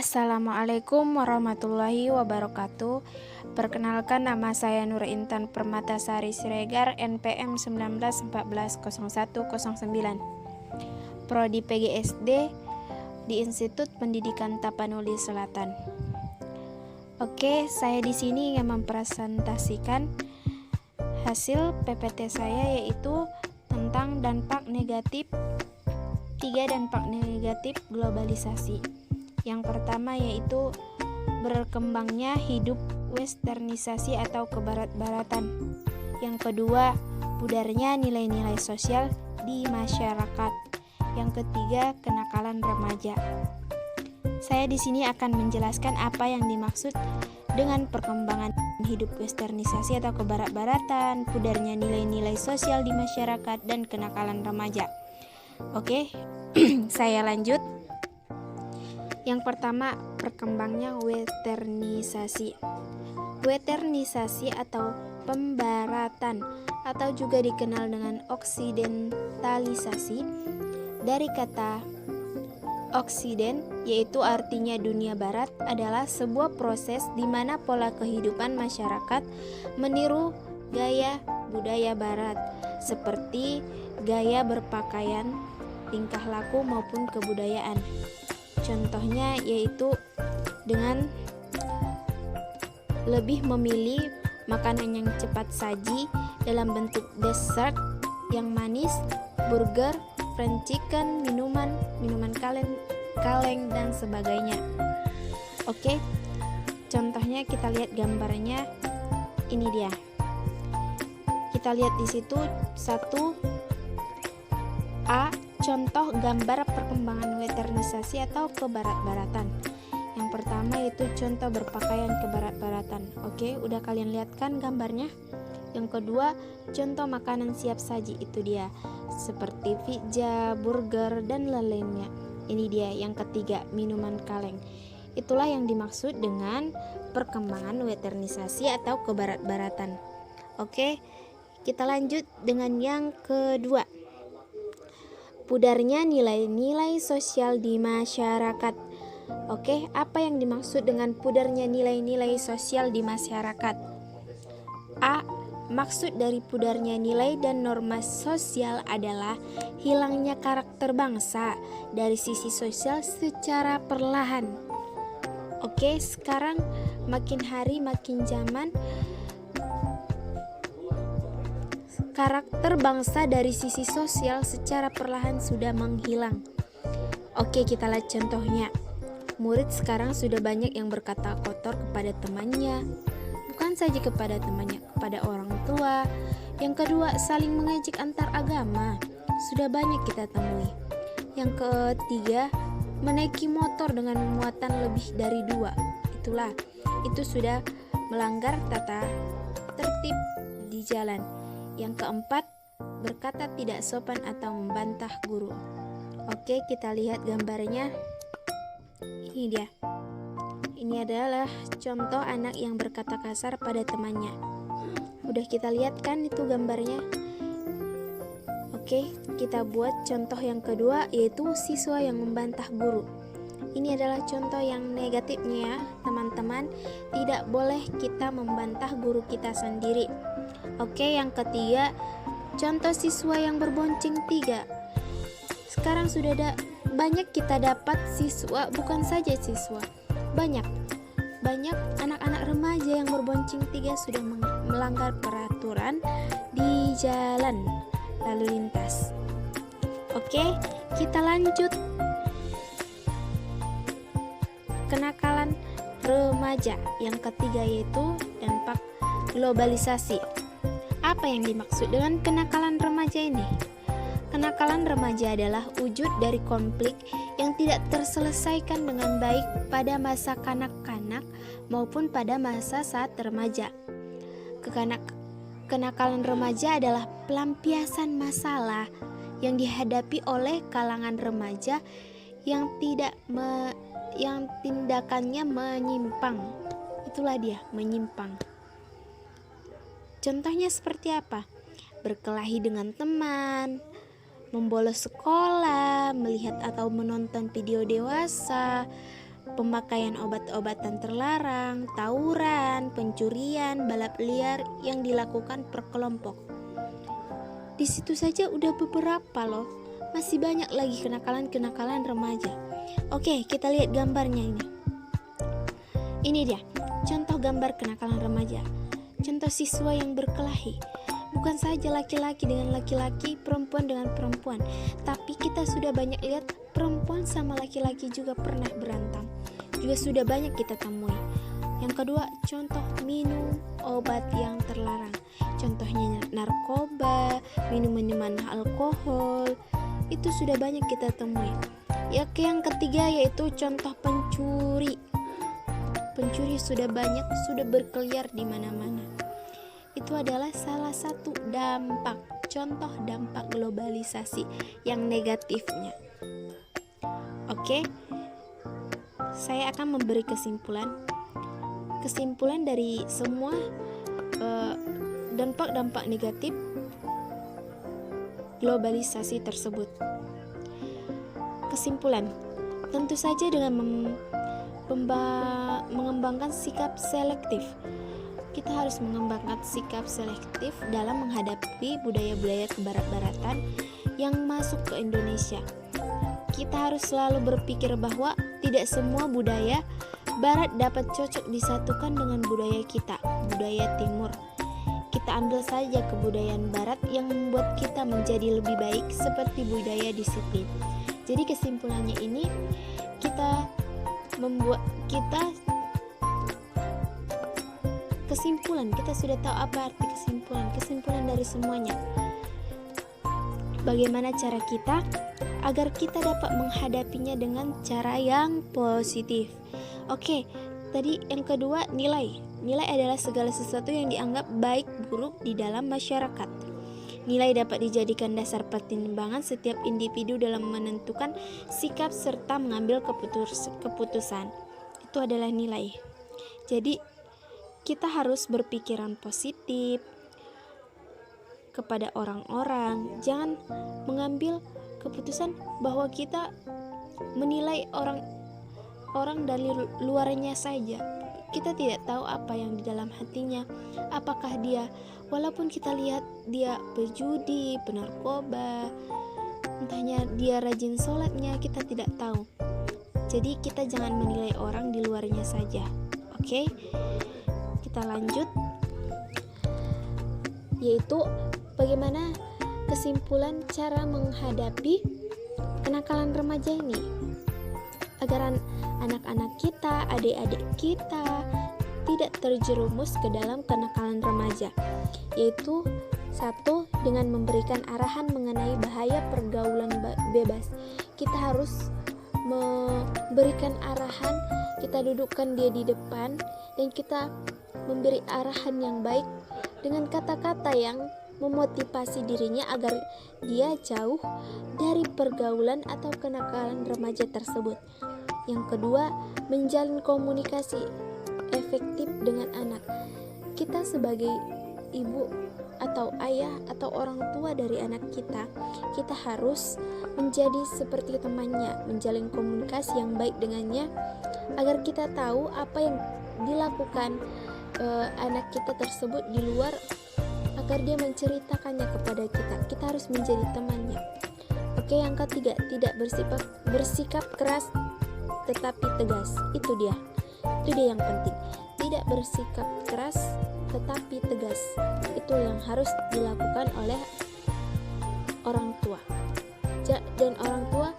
Assalamualaikum warahmatullahi wabarakatuh. Perkenalkan, nama saya Nur Intan Permatasari Siregar, NPM 19144109, Prodi PGSD di Institut Pendidikan Tapanuli Selatan. Oke, saya di sini ingin mempresentasikan hasil PPT saya, yaitu tentang dampak negatif 3 dampak negatif globalisasi. Yang pertama yaitu berkembangnya hidup westernisasi atau kebarat-baratan. Yang kedua, pudarnya nilai-nilai sosial di masyarakat. Yang ketiga, kenakalan remaja. Saya di sini akan menjelaskan apa yang dimaksud dengan perkembangan hidup westernisasi atau kebarat-baratan, pudarnya nilai-nilai sosial di masyarakat, dan kenakalan remaja. Oke, saya lanjut. Yang pertama, perkembangnya westernisasi. Westernisasi atau pembaratan atau juga dikenal dengan oksidentalisasi dari kata oksiden, yaitu artinya dunia barat, adalah sebuah proses di mana pola kehidupan masyarakat meniru gaya budaya barat, seperti gaya berpakaian, tingkah laku maupun kebudayaan. Contohnya yaitu dengan lebih memilih makanan yang cepat saji dalam bentuk dessert yang manis, burger, fried chicken, minuman kaleng dan sebagainya. Oke, contohnya kita lihat gambarnya. Ini dia. Kita lihat di situ 1A, contoh gambar perkembangan westernisasi atau kebarat-baratan. Yang pertama yaitu contoh berpakaian kebarat-baratan. Oke, udah kalian lihat kan gambarnya? Yang kedua, contoh makanan siap saji, itu dia, seperti pizza, burger, dan lainnya. Ini dia. Yang ketiga, minuman kaleng. Itulah yang dimaksud dengan perkembangan westernisasi atau kebarat-baratan. Oke, kita lanjut dengan yang kedua. Pudarnya nilai-nilai sosial di masyarakat. Oke, apa yang dimaksud dengan pudarnya nilai-nilai sosial di masyarakat? A. Maksud dari pudarnya nilai dan norma sosial adalah hilangnya karakter bangsa dari sisi sosial secara perlahan. Oke, sekarang makin hari makin zaman, karakter bangsa dari sisi sosial secara perlahan sudah menghilang. Oke, kita lihat contohnya. Murid sekarang sudah banyak yang berkata kotor kepada temannya, bukan saja kepada temannya, kepada orang tua. Yang kedua, saling mengejek antar agama, sudah banyak kita temui. Yang ketiga, menaiki motor dengan muatan lebih dari 2. Itu sudah melanggar tata tertib di jalan. Yang keempat, berkata tidak sopan atau membantah guru. Oke, kita lihat gambarnya. Ini dia. Ini adalah contoh anak yang berkata kasar pada temannya. Udah kita lihat kan itu gambarnya? Oke, kita buat contoh yang kedua, yaitu siswa yang membantah guru. Ini adalah contoh yang negatifnya ya, teman-teman. Tidak boleh kita membantah guru kita sendiri. Oke, yang ketiga, contoh siswa yang berbonceng 3. Sekarang sudah ada banyak kita dapat siswa, bukan saja siswa, banyak anak-anak remaja yang berbonceng 3 sudah melanggar peraturan di jalan lalu lintas. Oke, kita lanjut. Kenakalan remaja yang ketiga yaitu dampak globalisasi. Apa yang dimaksud dengan kenakalan remaja ini? Kenakalan remaja adalah wujud dari konflik yang tidak terselesaikan dengan baik pada masa kanak-kanak maupun pada masa saat remaja. Kenakalan remaja adalah pelampiasan masalah yang dihadapi oleh kalangan remaja yang tindakannya menyimpang. Itulah dia, menyimpang. Contohnya seperti apa? Berkelahi dengan teman, membolos sekolah, melihat atau menonton video dewasa, pemakaian obat-obatan terlarang, tawuran, pencurian, balap liar yang dilakukan per kelompok. Di situ saja udah beberapa loh. Masih banyak lagi kenakalan-kenakalan remaja. Oke, kita lihat gambarnya ini. Ini dia, contoh gambar kenakalan remaja. Contoh siswa yang berkelahi. Bukan saja laki-laki dengan laki-laki, perempuan dengan perempuan, tapi kita sudah banyak lihat perempuan sama laki-laki juga pernah berantem. Juga sudah banyak kita temui. Yang kedua, contoh minum obat yang terlarang. Contohnya narkoba, minuman alkohol, itu sudah banyak kita temui. Yang ketiga yaitu contoh pencuri. Pencuri sudah banyak, sudah berkeliar di mana-mana. Itu adalah salah satu contoh dampak globalisasi yang negatifnya. Oke, saya akan memberi kesimpulan dari semua dampak-dampak negatif globalisasi tersebut. Kesimpulan, tentu saja dengan mengembangkan sikap selektif. Kita harus mengembangkan sikap selektif dalam menghadapi budaya-budaya kebarat-baratan yang masuk ke Indonesia. Kita harus selalu berpikir bahwa tidak semua budaya barat dapat cocok disatukan dengan budaya kita, budaya timur. Kita ambil saja kebudayaan barat yang membuat kita menjadi lebih baik seperti budaya disiplin. Jadi kesimpulannya ini kita sudah tahu apa arti kesimpulan dari semuanya. Bagaimana cara kita agar kita dapat menghadapinya dengan cara yang positif. Oke, tadi yang kedua, nilai. Nilai adalah segala sesuatu yang dianggap baik buruk di dalam masyarakat. Nilai dapat dijadikan dasar pertimbangan setiap individu dalam menentukan sikap serta mengambil keputusan. Itu adalah nilai. Jadi kita harus berpikiran positif kepada orang-orang. Jangan mengambil keputusan bahwa kita menilai orang dari luarnya saja. Kita tidak tahu apa yang di dalam hatinya. Apakah dia, walaupun kita lihat dia berjudi, penarkoba, entahnya dia rajin sholatnya, kita tidak tahu. Jadi kita jangan menilai orang di luarnya saja. Oke, kita lanjut, yaitu bagaimana kesimpulan cara menghadapi kenakalan remaja ini agar anak-anak kita, adik-adik kita tidak terjerumus ke dalam kenakalan remaja, yaitu satu, dengan memberikan arahan mengenai bahaya pergaulan bebas. Kita harus memberikan arahan, kita dudukkan dia di depan dan kita memberi arahan yang baik dengan kata-kata yang memotivasi dirinya agar dia jauh dari pergaulan atau kenakalan remaja tersebut. Yang kedua, menjalin komunikasi efektif dengan anak. Kita sebagai ibu atau ayah atau orang tua dari anak kita harus menjadi seperti temannya, menjalin komunikasi yang baik dengannya agar kita tahu apa yang dilakukan anak kita tersebut di luar, agar dia menceritakannya kepada kita. Kita harus menjadi temannya. Oke, yang ketiga, tidak bersikap keras tetapi tegas. Itu dia yang penting. Tidak bersikap keras tetapi tegas. Itu yang harus dilakukan oleh orang tua. Dan orang tua,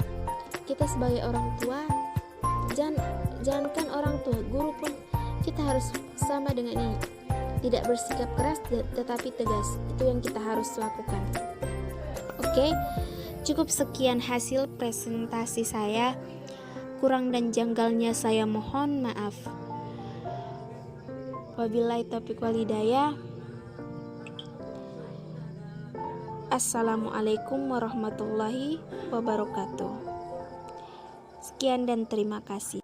kita sebagai orang tua, jangankan orang tua, guru pun kita harus sama dengan ini. Tidak bersikap keras tetapi tegas. Itu yang kita harus lakukan. Oke, cukup sekian hasil presentasi saya. Kurang dan janggalnya saya mohon maaf. Wabillahi taufiq wal hidayah. Assalamualaikum warahmatullahi wabarakatuh. Sekian dan terima kasih.